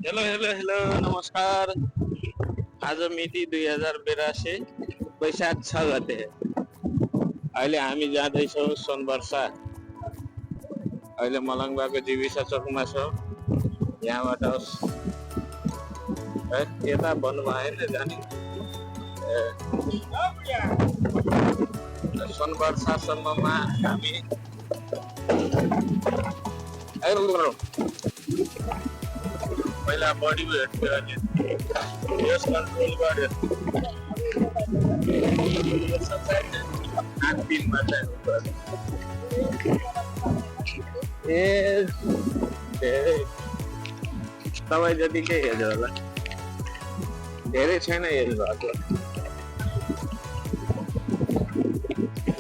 Hello hello hello नमस्कार। आज मिति 2082 वैशाख 6 गते। अहिले हामी जाँदैछौँ सोनवर्षा। अहिले मलङ्गवाको जीविसा चोकमा छौँ। यहाँबाट यता भन्नु भएन जाने सोनवर्षासम्ममा हामी पहिला बडी वेट गर्ने यस कन्ट्रोल गर्यो 8 दिनमा चाहिँ तपाईँ जतिकै हेर्छ होला, धेरै छैन हेर्नु भएको।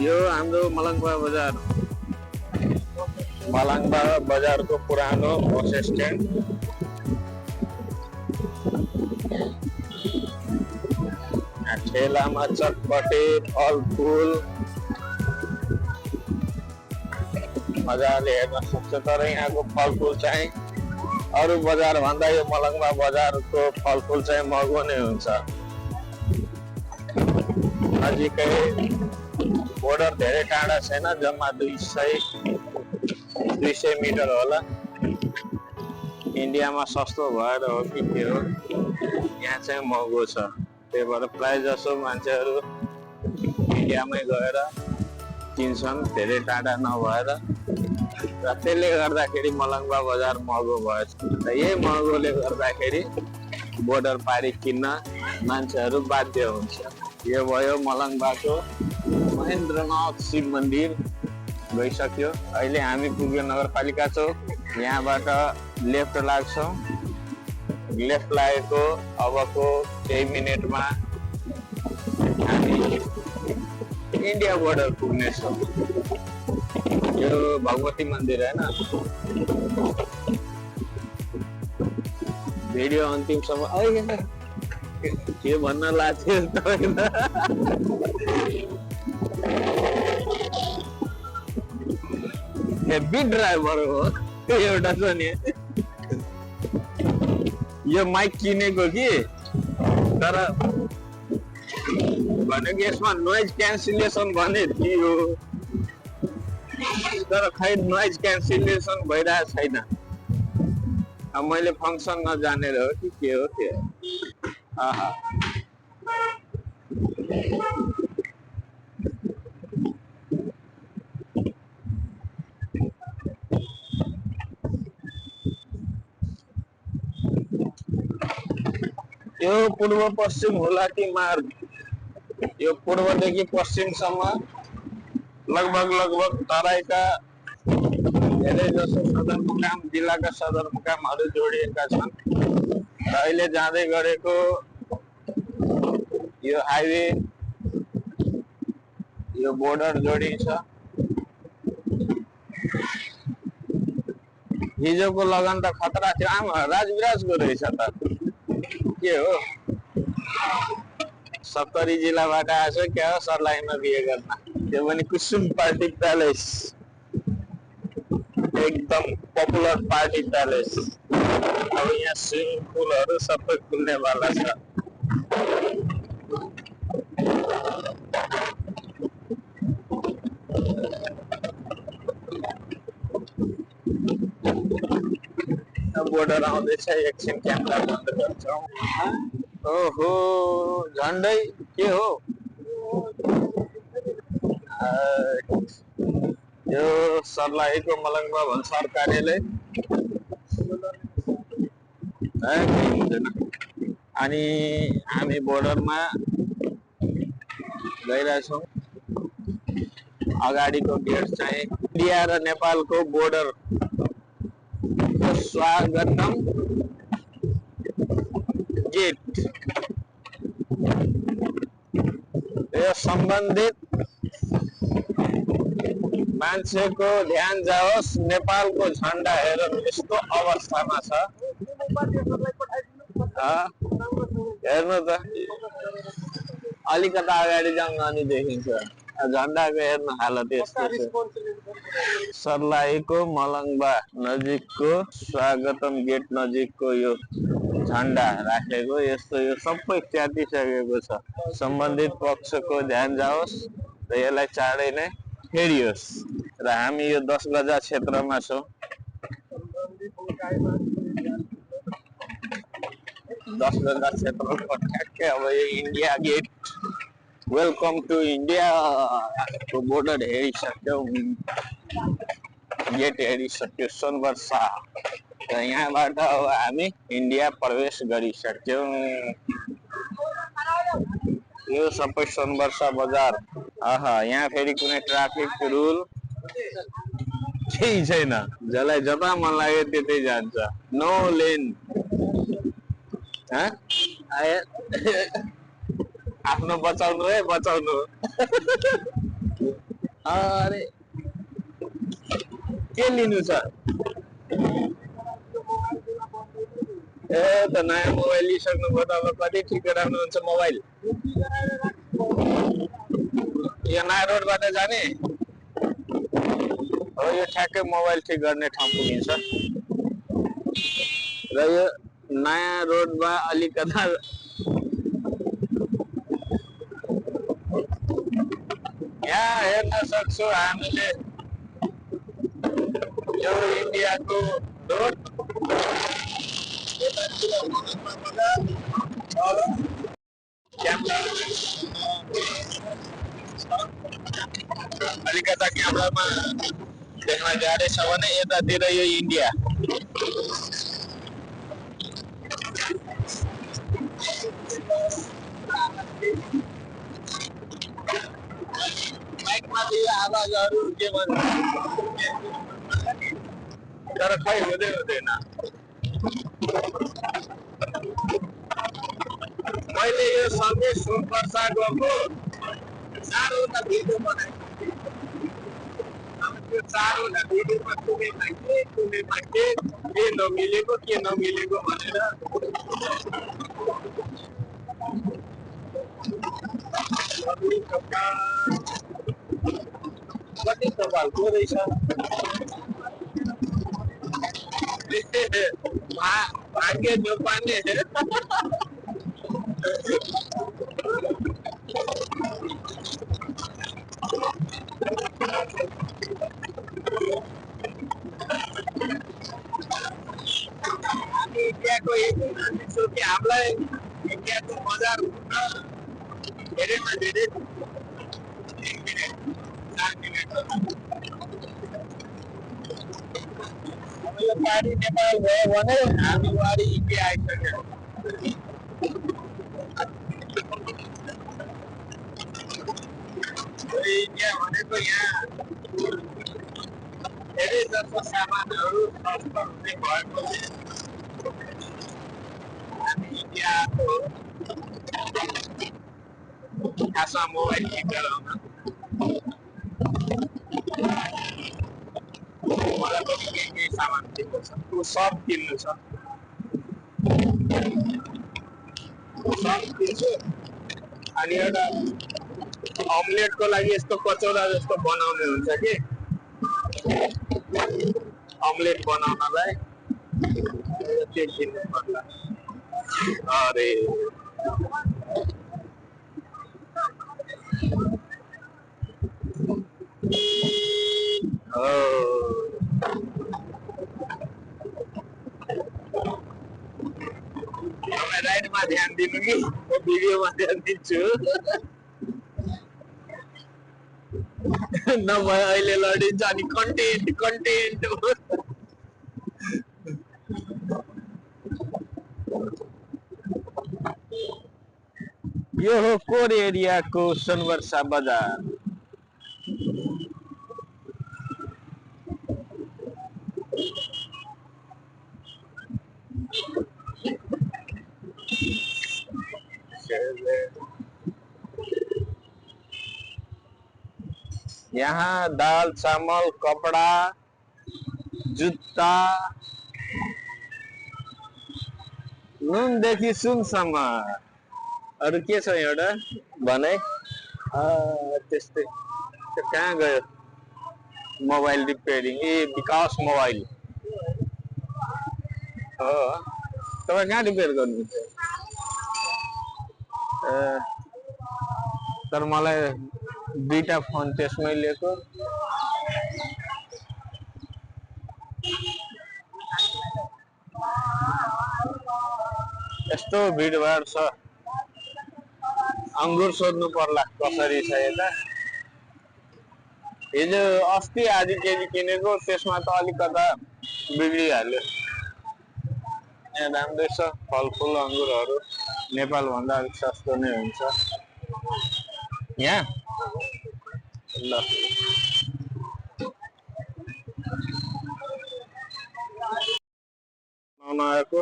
यो हाम्रो मलङ्गवा बजार, मलङ्गवा बजारको पुरानो बस स्ट्यान्ड। ठेलामा चटपटे फलफुल मजाले हेर्न सक्छ। तर यहाँको फलफुल चाहिँ अरू बजार भन्दा यो मलङ्गवा बजारको फलफुल चाहिँ महँगो नै हुन्छ। नजिकै बोर्डर धेरै टाढा छैन, जम्मा 200 मिटर होला। इन्डियामा सस्तो भएर हो कि के हो, यहाँ चाहिँ महँगो छ। त्यही भएर प्राय जसो मान्छेहरू इन्डियामै गएर किन्छन्, धेरै टाढा नभएर। र त्यसले गर्दाखेरि मलङ्गवा बजार महँगो भएछ। र यही महँगोले गर्दाखेरि बोर्डर पारी किन्न मान्छेहरू बाध्य हुन्छ। यो भयो मलङ्गवाको महेन्द्रनाथ शिव मन्दिर। गइसक्यो। अहिले हामी पुग्यो नगरपालिका चौक। यहाँबाट लेफ्ट लाग्छौँ। लेफ्ट लागेको अबको केही मिनेटमा हामी इन्डिया बोर्डर पुग्नेछौँ। यो भगवती मन्दिर होइन। भिडियो अन्तिमसम्म के भन्न लाग्थ्यो तपाईँलाई? हेभी ड्राइभर हो एउटा छ नि। यो माइक किनेको कि, तर भनेको यसमा नोइज क्यान्सलेसन भने थियो, तर खै नोइज क्यान्सलेसन भइरहेको छैन। अब मैले फङ्सन नजानेर हो कि के हो त्यो। यो पूर्व पश्चिम हुलाकी मार्ग। यो पूर्वदेखि पश्चिमसम्म लगभग तराईका धेरै जसो सदरमुकाम, जिल्लाका सदरमुकामहरू जोडिएका छन्। र अहिले जाँदै गरेको यो हाइवे, यो बोर्डर जोडिन्छ। हिजोको लगन त खतरा थियो। आमा राजविराजको रहेछ त के हो? 70 जिल्लाबाट आएछ क्या हो सर्लाहीमा बिहे गर्न। त्यो पनि कुसुम पार्टी प्यालेस, एकदम पपुलर पार्टी प्यालेस। अब यहाँ स्विमिङ पुलहरू सबै खुल्नेवाला छ। बोर्डर आउँदैछ, एकछिन क्यामेरा बन्द गर्छौँ। ओहो झन्डै के हो यो? सर्लाहीको मलङ्गवा भन्सार कार्यालय अनि हामी बोर्डरमा गइरहेछौँ। अगाडिको गेट चाहिँ इन्डिया र नेपालको बोर्डर स्वागतम गेट। यो सम्बन्धित मान्छेको ध्यान जाओस्, नेपालको झन्डा हेर यस्तो अवस्थामा छ। हेर्नु त, अलिकता अगाडि जाउँ अनि देखिन्छ। झन्डाको हेर्नु हालत यस्तो छ। सर्लाहीको मलङ्बा नजिकको स्वागतम गेट नजिकको यो झन्डा राखेको यस्तो यो सबै च्यातिसकेको छ। सम्बन्धित पक्षको ध्यान जाओस् र यसलाई चाँडै नै फेरियोस्। र हामी यो 10 गजा क्षेत्रमा छौँ। 10 गजा क्षेत्रमा ठ्याक्कै अब यो India gate welcome to India को बोर्डर हेरिसक्यौँ। गेट हेरिसक्यो सोनवर्षा र यहाँबाट अब हामी इन्डिया प्रवेश गरिसक्यौँ। यो सबै सोनवर्षा बजार। यहाँ फेरि कुनै ट्राफिक रुल केही छैन, जसलाई जता मन लाग्यो त्यतै जान्छ। No lane. आफ्नो बचाउनु है बचाउनु। अरे के लिनु छ? त नयाँ मोबाइल लिइसक्नुभयो त अब कति ठिक गराउनुहुन्छ मोबाइल? यो नयाँ रोडबाट जाने हो, यो ठ्याक्कै मोबाइल ठिक गर्ने ठाउँ पुगिन्छ। र यो नयाँ रोडमा अलिकता यहाँ हेर्न सक्छौँ हामीले यो इन्डियाको रोड। अलिकता क्यामेरामा देख्न गाह्रै छ भने यतातिर यो इन्डिया। बाइकमा यो आवाजहरू के भन्छ तर खै हुँदैन। मैले यो सँगै सोनवर्षा गएको 4वटा भिडियो बनाएको। अब त्यो 4वटा भिडियोमा कुनैमा के नमिलेको भनेर कति कपालको रहेछ। भाग्य जो पाने हामी इन्डियाको यति मान्छे कि हामीलाई इन्डियाको बजार धेरैमा धेरै 1 मिनेट 4 मिनेट। अब यो पारी नेपाल भयो भने हामी वारी इन्डिया आइसक्यो। इन्डिया भनेको यहाँ धेरै जसो सामानहरू सस्तो हुने भएपछि हामी इन्डिया आएको हो। खासमा मोबाइल ठिक गराउन। मलाई पनि केही सामान किन्नु छ, त्यो सब किन्नु छ। सब किन्छु। अनि एउटा अमलेटको लागि यस्तो कचौरा जस्तो बनाउने हुन्छ कि अमलेट बनाउनलाई त्यो किन्नु पर्ला। अरे राइडमा ध्यान दिनु कि भिडियोमा ध्यान दिन्छु। नभए अहिले लडिन्छ अनि कन्टेन्ट यो हो कोर एरियाको सोनवर्षा बजार। यहाँ दाल चामल कपडा जुत्ता नुनदेखि सुनसम्म अरू के छ एउटा भने त्यस्तै। त्यो कहाँ गयो? मोबाइल रिपेयरिङ ए विकास मोबाइल हो तपाईँ कहाँ रिपेयर गर्नुहुन्छ तर मलाई दुईटा फोन त्यसमै लिएको यस्तो भिडभाड छ अंगुर सोध्नु पर्ला कसरी छ यता हिजो अस्ति आधी केजी किनेको त्यसमा त अलिकता बिग्रिहाल्यो यहाँ राम्रै छ फलफुल अंगुरहरू नेपाल भन्दा अलिक सस्तो नै हुन्छ यहाँ ल नआएको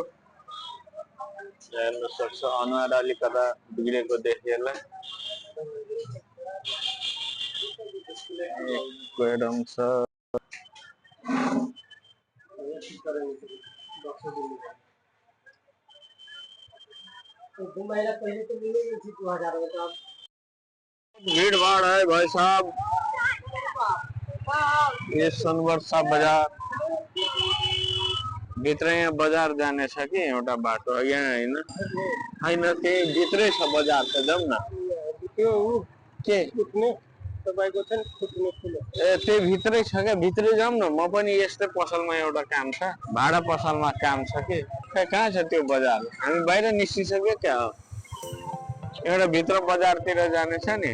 हेर्न सक्छ अनुहार अलिकता बिग्रेको देखिएला क्वेडम छ भीड़ भाड़ है भाई साहब ये सोनवर्षा बाजार भित्रै बजार जाने छ कि एउटा बाटो यहाँ हैन त्यही भित्रै छ बजार त जाउँ न के तपाईको छ नि खुट्ने खुले ए त्यही भित्रै छ क्या भित्रै जाउँ न म पनि यस्तै पसलमा एउटा काम छ भाडा पसलमा काम छ कि कहाँ छ त्यो बजार हामी बाहिर निस्किसक्यो क्या हो एउटा भित्र बजारतिर जाने छ नि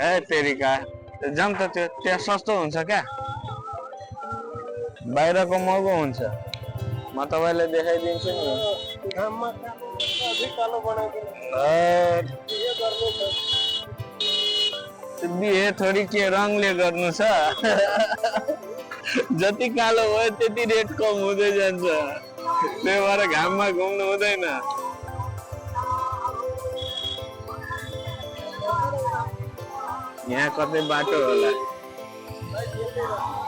ए तेरिका जाउँ त त्यो त्यहाँ सस्तो हुन्छ क्या बाहिरको महँगो हुन्छ म तपाईलाई देखाइदिन्छु नि बिहे थोड़ी के रङले गर्नु छ जति कालो भयो त्यति रेट कम हुँदै जान्छ त्यही भएर घाममा घुम्नु हुँदैन यहाँ कतै बाटो होला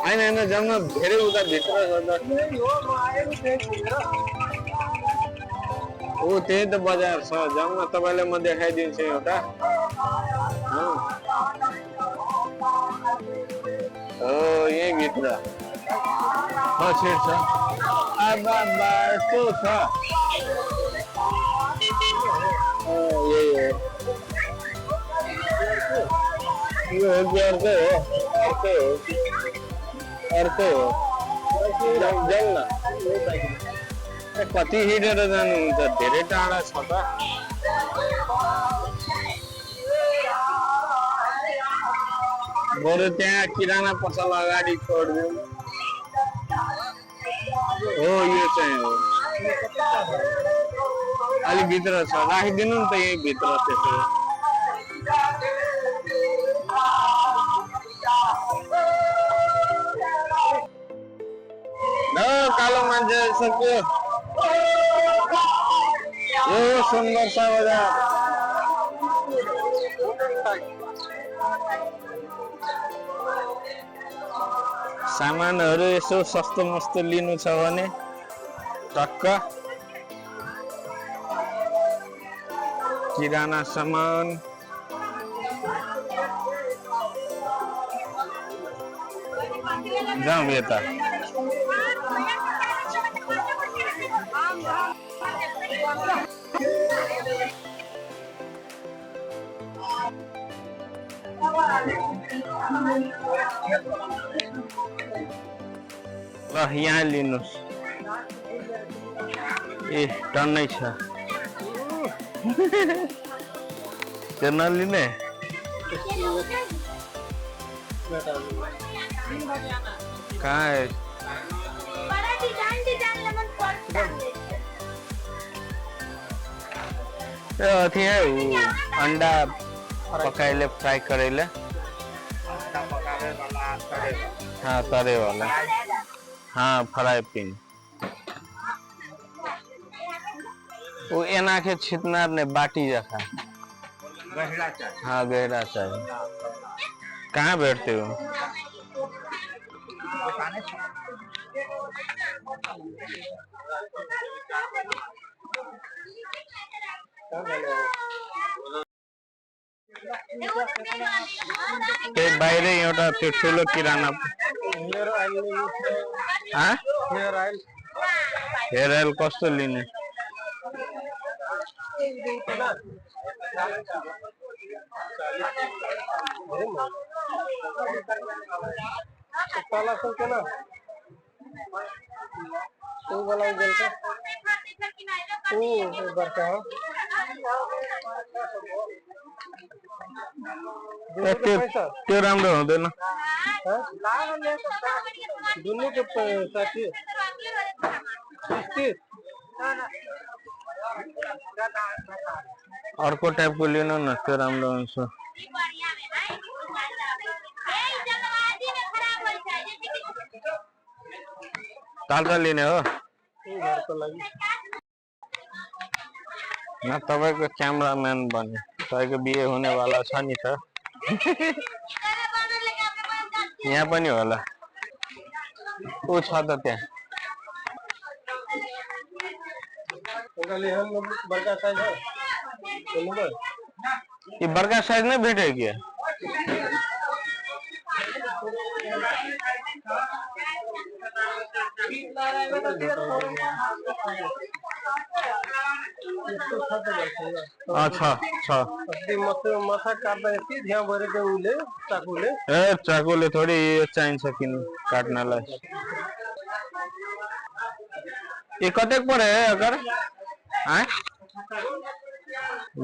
हैन हैन जाउँ न धेरै उता भित्र ओ त्यही त बजार छ जाउँ न तपाईलाई म देखाइदिन्छु एउटा हो यही भित्र छिर्छ बाटो छ यही हो यो अर्कै हो अर्कै हो अर्कै हो जाउँ न कति हिँडेर जानुहुन्छ धेरै टाढा छ त बरु त्यहाँ किराना पसल अगाडि छोडिदिउँ हो यो चाहिँ हो अलि भित्र छ राखिदिनु नि त यही भित्र त्यसो कालो मान्छे सक्यो यो सोनवर्षा बजार सामानहरू यसो सस्तो मस्तो लिनु छ भने टक्क किराना सामान जाउँ यता ल यहाँ लिनुहोस् ए टन्नै छ त्यो नलिने कहाँ है अथी है अंडा पकाइले फ्राई करेले हाँ तरे वाला हाँ फ्राई पिन वो एना के छितनार ने बाटी जैसा गहरा चाहिए हाँ गहरा चाहिए कहाँ बैठते हो त्यही बाहिरै एउटा त्यो ठुलो किराना हेयर ऑयल कस्तो लिने त्यो राम्रो हुँदैन अर्को टाइपको लिनु न त्यो राम्रो हुन्छ तालका लिने हो न तपाईको क्यामेराम्यान बन्ने तपाईको बिहे हुनेवाला छ नि त यहाँ पनि होला ऊ छ त त्यहाँ ये बड़का साइज में भेटे क्या अच्छा अच्छा चाकुले थोड़ी ये चाहिन्छ किन काट्नलाई ये कतेक परे अगर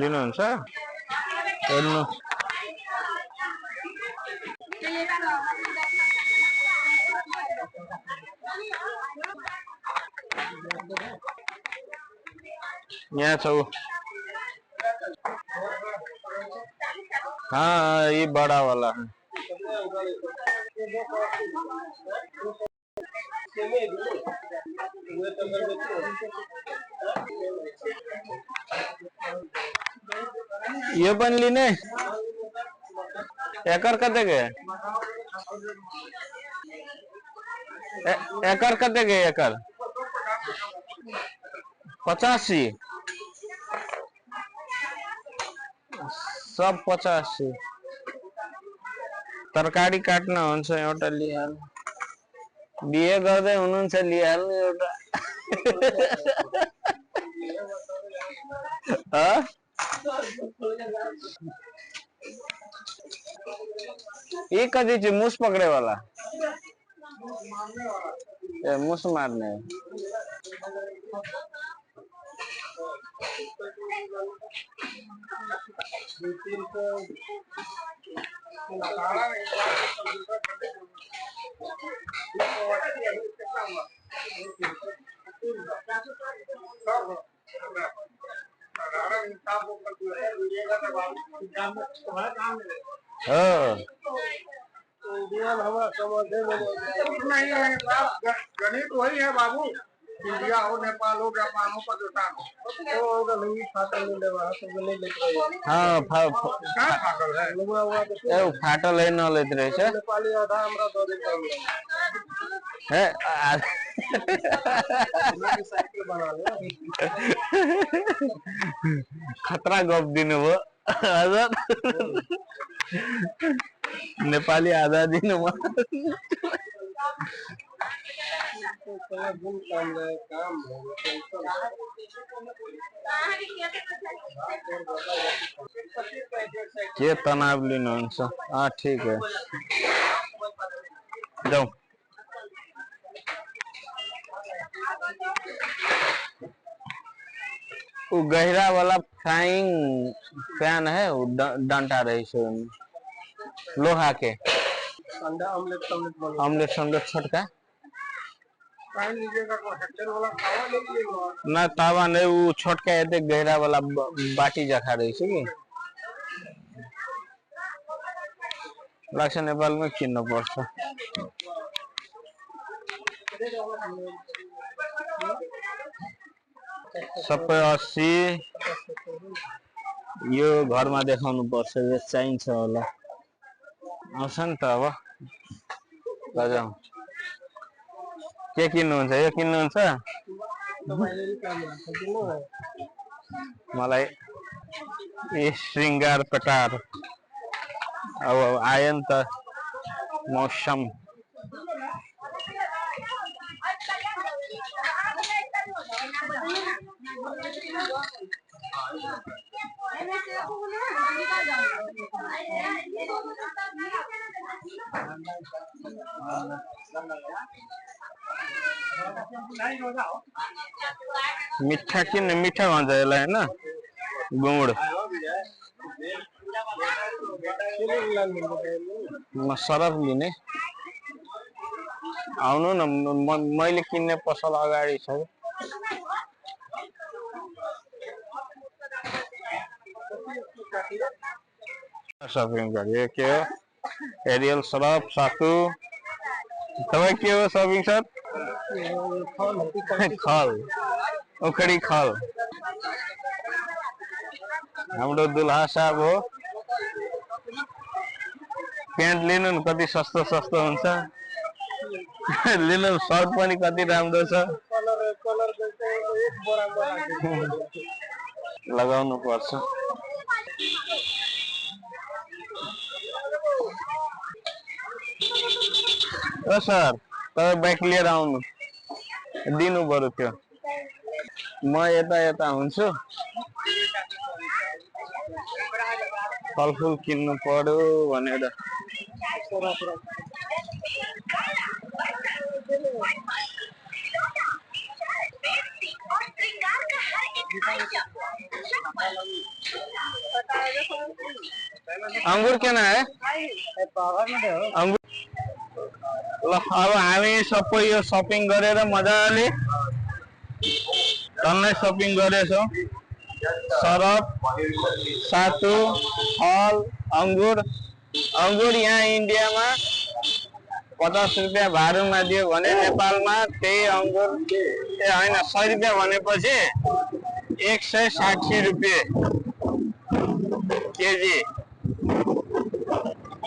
लिनुहुन्छ हेर्नु यहाँ छ हाँ ये बड़ा वाला है ये पण लिने एकर कते के एकर कते के एकर 85 सब 85 तरकारी काट्न हुन्छ एउटा लिहाल बिहे गर्दै हुनुहुन्छ लिहाल्नु एउटा ये कति चाहिँ मुस पक्रे वाला ए मुस मार्ने गणित वही है बाबू इंडिया हो नेपाल हो जापान हो पाकिस्तान हो हाँ फाटल है नलेत रहेछ खतरा गफ दिनुभयो हजुर नेपाली आधा दिनुभयो के तनाव लिनुहुन्छ ठीक है जाऊ वो गहरा वाला फ्राइंग पैन है वो डंटा रही लोहा के ऑमलेट समलेट छोटका ना तावा नहीं वो छोटका ये गहरा वाला बाटी जखा रही कि लाग्छ नेपाल में किन्न पर्छ सबै 80 यो घरमा देखाउनु पर्छ यो चाहिन्छ होला आउँछ नि त अब लजाऊ के किन्नुहुन्छ यो किन्नुहुन्छ मलाई श्रृंगार पटार अब आयो नि त मौसम। मिठा किन मिठा भन्छ यसलाई होइन गुड म सरफ लिने आउनु न मैले किन्ने पसल अगाडि छ शपिङ गरे के हो एरियल सरफ सातु तपाईँ के हो शपिङ सर खल उखडी खल हाम्रो दुल्हा साहब हो प्यान्ट लिनु न कति सस्तो सस्तो हुन्छ लिनु सर्ट पनि कति राम्रो छ लगाउनु पर्छ ओ सर तपाईँ बाइक लिएर आउनु दिनु पर्यो त्यो म यता यता हुन्छु फलफुल किन्नु पर्यो भनेर अंगूर किन है अंगूर ल अब हामी सबै यो शपिङ गरेर मजाले टन्नै शपिङ गरेछौँ सरफ सातु फल अंगूर अंगूर यहाँ इन्डियामा 50 रुपियाँ भारूमा दियो भने नेपालमा त्यही अंगूर होइन 100 रुपियाँ भनेपछि 160 रुपियाँ केजी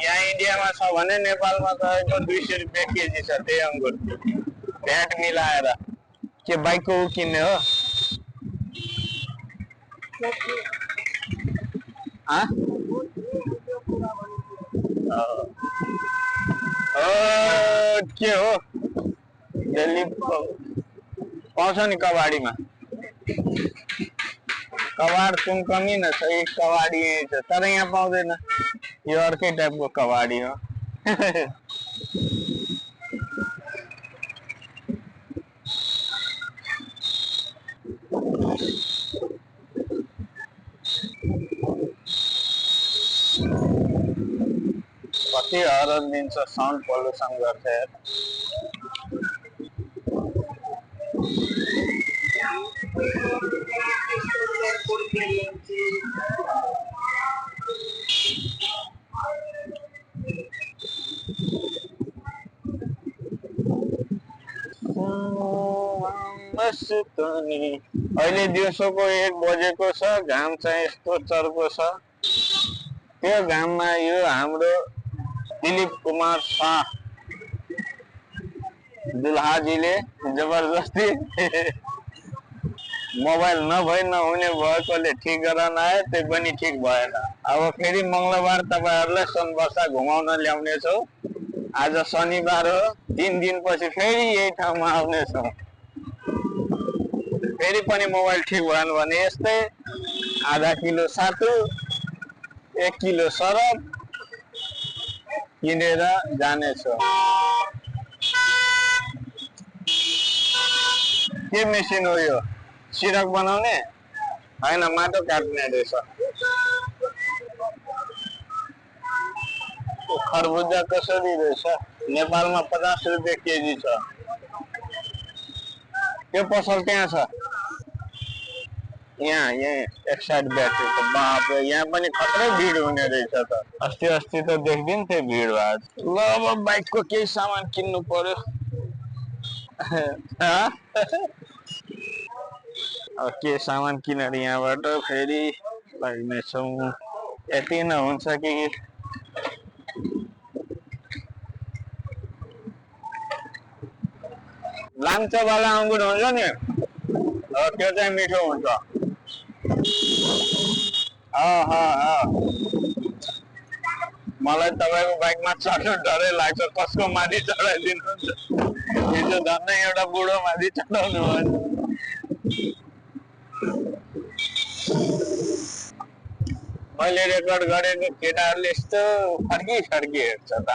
यहाँ इन्डियामा छ भने नेपालमा तपाईँको 200 रुपियाँ केजी छ त्यही अंगूर भ्याट मिलाएर के बाइकको किन्ने हो के हो दिल्ली पाउँछ नि कबाडीमा कबाड कुन कमी न छ एक कबाडी यही छ तर यहाँ पाउँदैन यो अर्कै टाइपको कबाडी हो कति हरन दिन्छ साउन्ड पोल्युसन गर्छ यार अहिले दिउँसोको 1 बजेको छ घाम चाहिँ यस्तो चर्को छ त्यो घाममा यो हाम्रो दिलीप कुमार शाह दुल्हाजीले जबरजस्ती मोबाइल नभई नहुने भएकोले ठिक गराउन आयो त्यो पनि ठिक भएन अब फेरि मंगलबार तपाईहरुलाई सोनवर्षा घुमाउन ल्याउने छौ आज शनिबार हो 3 दिनपछि फेरि यही ठाउँमा आउने छौ फेरि पनि मोबाइल ठिक भएन भने यस्तै आधा किलो सातु 1 किलो सरफ किनेर जाने छौ के मेसिन हो यो सिरक बनाउने हैन माटो काट्ने रहेछ खरबुजा कसरी रहेछ नेपालमा 50 रुपैयाँ केजी छ यो पसल त्यहाँ छ यहाँ एक साइड ब्याट्री त बाप रे यहाँ पनि खतरै भिड हुने रहेछ त अस्ति त देख्दिन थिए भिड आज ल अब बाइकको केही सामान किन्नु पर्यो अब के सामान किनेर यहाँबाट फेरि लाग्ने छौं यति न हुन्छ कि लाम्चा वाला अंगुर हुन्छ नि त्यो चाहिँ मिठो हुन्छ मलाई तपाईँको बाइकमा चढ्नु डरै लाग्छ, कसको माथि चढाइदिनुहुन्छ। हिजो झन्डै एउटा बुढो माथि चढाउनु भयो। मैले रेकर्ड गरेको केटाहरूले यस्तो फर्की फर्की हेर्छ त।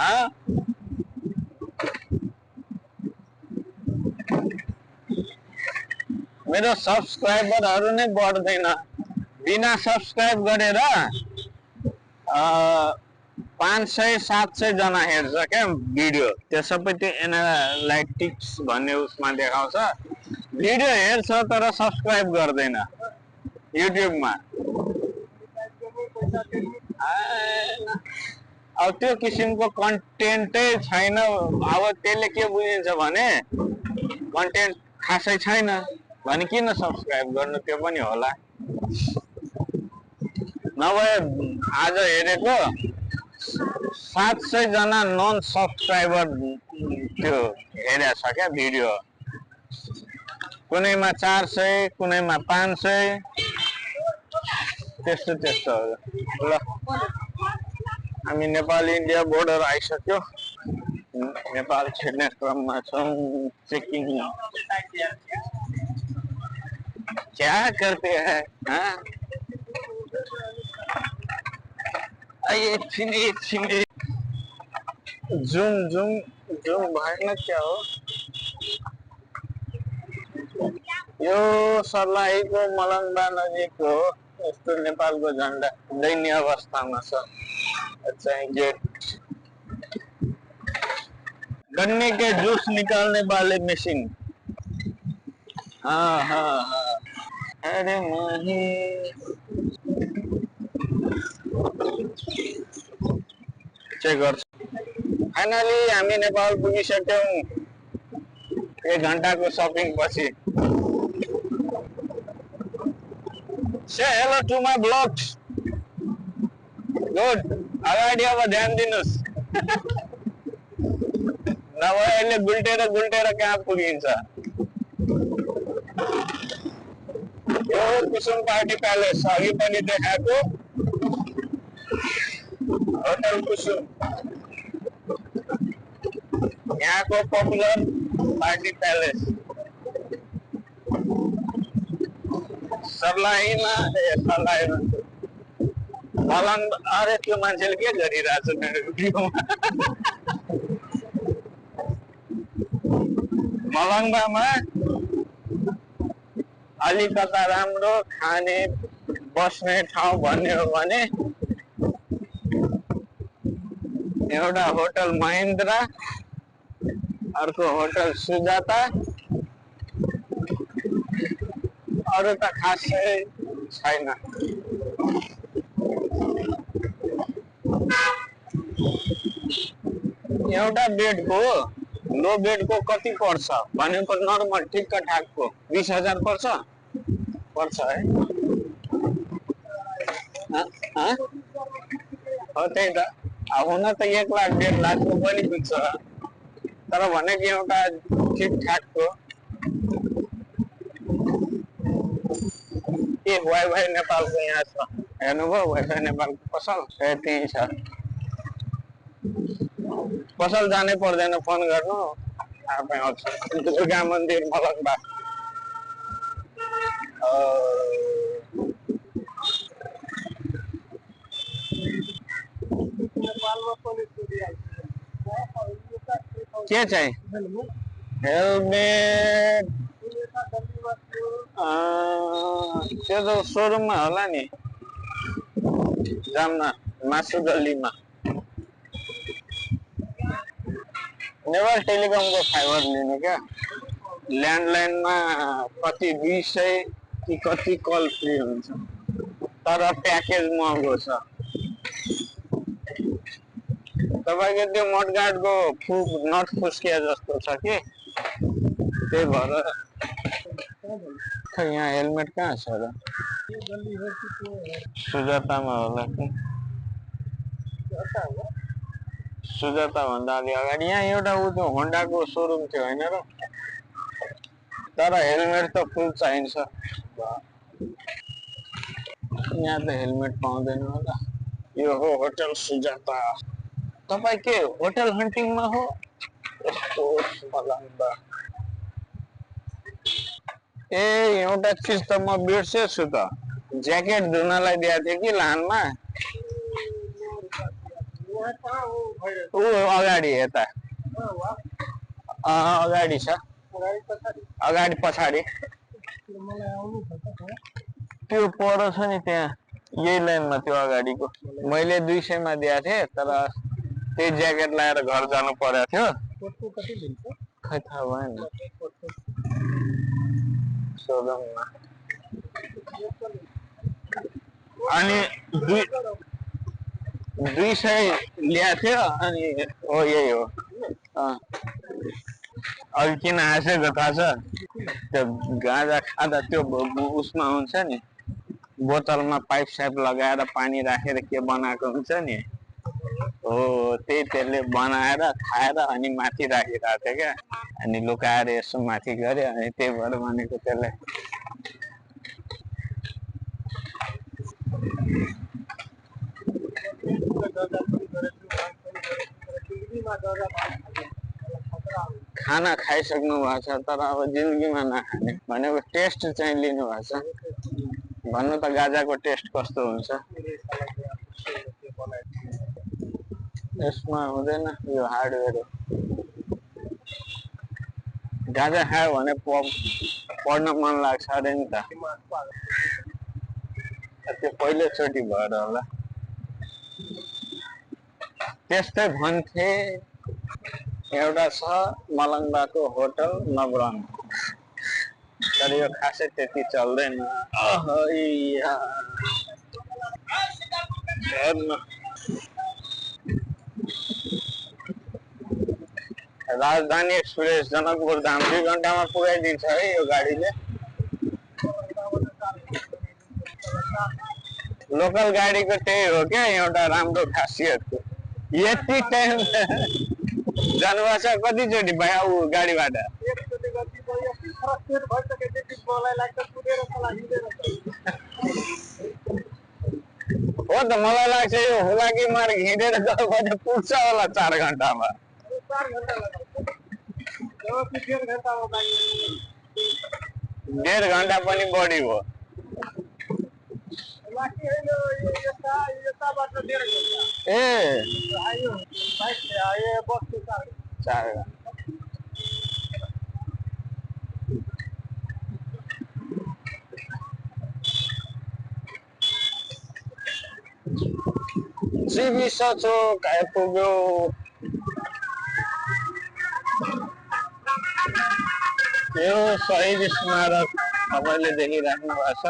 मेरो सब्सक्राइबरहरू नै बढ्दैन। बिना सब्सक्राइब गरेर 500-700 जना हेर्छ क्या भिडियो। त्यो सबै त्यो एनालाइटिक्स भन्ने उसमा देखाउँछ। भिडियो हेर्छ तर सब्सक्राइब गर्दैन युट्युबमा। अब त्यो किसिमको कन्टेन्टै छैन। अब त्यसले के बुझिन्छ भने कन्टेन्ट खासै छैन भने किन सब्सक्राइब गर्नु, त्यो पनि होला। नभए आज हेरेको 700 जना नन सब्सक्राइबर त्यो हेरेछ क्या भिडियो। कुनैमा 400, कुनैमा 500, त्यस्तो ल हामी नेपाल इन्डिया बोर्डर आइसक्यो। नेपाल छिर्ने क्रममा छौँ। चेकिङ क्या करते हैं, हाँ? एकछिन जुम भएन क्या हो यो? सर्लाहीको मलङ्बा नजिक हो। यस्तो नेपालको झन्डा दैनीय अवस्थामा छ। चाहिँ गेट गन्ने के जूस निकालने वाले मशीन। हाँ। अरे नहीं चेक गर्छ। फाइनली हामी नेपाल पुगिसक्यौँ 1 घण्टाको सपिङ पछि। Say hello to my vlogs. Good. अगाडि अब ध्यान दिनुहोस्। नभए अहिले गुल्टेर कहाँ पुगिन्छ। यो कुसुम पार्टी प्यालेस अघि पनि देखाएको होटल कुसुम। यहाँको पपुलर पार्टी प्यालेस सर्लाहीमा मलङ्बा। अरे त्यो मान्छेले के गरिरहेछ मेरो भिडियोमा? मलङ्बामा अलिकता राम्रो खाने बस्ने ठाउँ भन्ने हो भने एउटा होटल महेन्द्र, अर्को होटल सुजाता, अरू त खासै छैन। एउटा बेडको लो बेडको कति पर्छ भनेको? नर्मल ठिक्क ठाकको 20,000 पर्छ है? हो त्यही त। हुन त 1 लाख 1.5 लाखको पनि पुग्छ, तर भनेको एउटा ठिक ठाकको। ए वाइफाई नेपालको यहाँ छ, हेर्नुभयो? वाइफाई नेपालको पसल त्यही छ। पसल जानै पर्दैन, फोन गर्नु आफै आउँछ। दुर्गा मन्दिर मलङ्बा। के चाहिँ हेलमेट त्यो त सोरुममा होला नि, जाममा मासु गल्लीमा। नेपाल टेलिकमको फाइबर लिनु क्या। ल्यान्डलाइनमा कति 200 कि कति कल फ्री हुन्छ, तर प्याकेज महँगो छ। तपाईँको त्यो मडगाडको नट फुस्किया जस्तो छ कि, त्यही भएर। यहाँ हेलमेट कहाँ छ र? सुजातामा होला कि? सुजाता भन्दा अलि अगाडि यहाँ एउटा होन्डाको सोरुम थियो होइन र? तर हेलमेट त फुल चाहिन्छ। यहाँ त हेलमेट पाउँदैन होला। यो हो होटल सुजाता। तपाईँ के होटल हन्टिङमा हो? यस्तो मलङ्गा। ए एउटा चिज त म बिर्सेछु त, ज्याकेट धुनलाई दिएको थिएँ कि लानमा। ऊ अगाडि यता अगाडि छ, अगाडि पछाडि त्यो पर छ नि त्यहाँ, यही लाइनमा त्यो अगाडिको। मैले 200 मा दिएको थिएँ, तर त्यही ज्याकेट लाएर घर जानु परेको थियो। खै थाहा भएन, सोधौँ न। अनि 200 ल्याएको थियो। अनि हो यही हो। अघि किन हाँसेको थाहा छ? त्यो गाँजा खाँदा त्यो उसमा हुन्छ नि, बोतलमा पाइप साइप लगाएर पानी राखेर के बनाएको हुन्छ नि, हो त्यही त्यसले बनाएर खाएर अनि माथि राखिरहेको थियो क्या। अनि लुकाएर यसो माथि गऱ्यो, अनि त्यही भएर भनेको त्यसलाई। खाना खाइसक्नु भएको छ, तर अब जिन्दगीमा नखाने भनेको टेस्ट चाहिँ लिनु भएको छ। भन्नु त गाजाको टेस्ट कस्तो हुन्छ। यसमा हुँदैन, यो हार्डवेयर हो। गाजा खायो भने पढ्न मन लाग्छ अरे नि त। त्यो पहिलोचोटि भएर होला। त्यस्तै भन्थे। एउटा छ मलङ्गाको होटल नवरङ, तर यो खासै त्यति चल्दैन। राजधानी एक्सप्रेस जनकपुर धाम 2 घन्टामा पुगाइदिन्छ है यो गाडीले। लोकल गाडीको त्यही हो क्या एउटा राम्रो खासियत। यति टाइम जानुभएको छ कतिचोटि भयो ऊ गाडीबाट? हो त, मलाई लाग्छ यो हुलाकी मार्ग हिँडेर गयो भने पुग्छ होला 4 घन्टामा। 1.5 घन्टा पनि बढी हो। ए 4 घन्टा। सिबी सचोक आइपुग्यो। यो शहीद स्मारक तपाईँले देखिराख्नु भएको छ।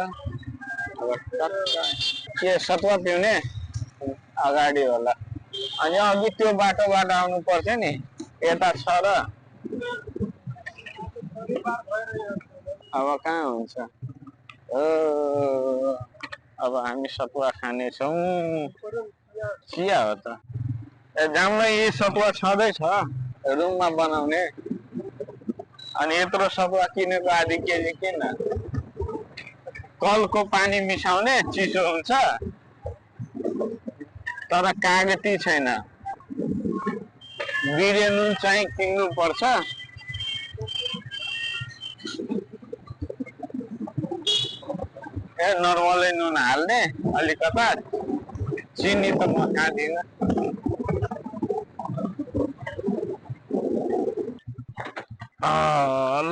के सतुवा पिउने अगाडि होला। अनि अघि त्यो बाटोबाट आउनु पर्थ्यो नि, यता छ र। अब कहाँ हुन्छ? अब हामी सतुवा खानेछौँ। चिया हो त। जाममै यी सतुवा छँदैछ रुममा बनाउने। अनि यत्रो सतुवा किनेको आधी केजी किन? कलको पानी मिसाउने, चिसो हुन्छ, तर कागती छैन। बिरे नुन चाहिँ किन्नु पर्छ। नर्मलै नुन हाल्ने अलिकता, चिनी त म खाँदिनँ। ल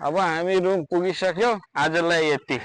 अब हामी रुम पुगिसक्यो, आजलाई यति।